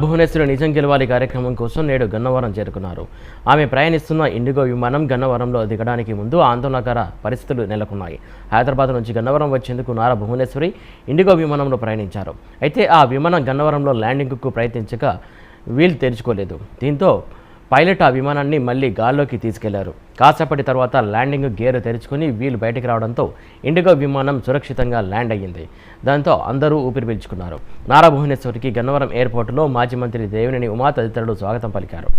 భువనేశ్వరి నిజం గెలవాలి కార్యక్రమం కోసం నేడు గన్నవరం చేరుకున్నారు. ఆమె ప్రయాణిస్తున్న ఇండిగో విమానం గన్నవరంలో దిగడానికి ముందు ఆందోళనకర పరిస్థితులు నెలకొన్నాయి. హైదరాబాద్ నుంచి గన్నవరం వచ్చేందుకు నారా భువనేశ్వరి ఇండిగో విమానంలో ప్రయాణించారు. అయితే ఆ విమానం గన్నవరంలో ల్యాండింగ్కు ప్రయత్నించగా వీల్ తెరుచుకోలేదు. దీంతో పైలట్ ఆ విమానాన్ని మళ్లీ గాల్లోకి తీసుకెళ్లారు. కాసేపటి తర్వాత ల్యాండింగ్ గేర్ తెరుచుకుని వీల్ బయటకు రావడంతో ఇండిగో విమానం సురక్షితంగా ల్యాండ్ అయ్యింది. దాంతో అందరూ ఊపిరి పీల్చుకున్నారు. నారా భువనేశ్వరికి గన్నవరం ఎయిర్పోర్టులో మాజీ మంత్రి దేవినేని ఉమా తదితరులు స్వాగతం పలికారు.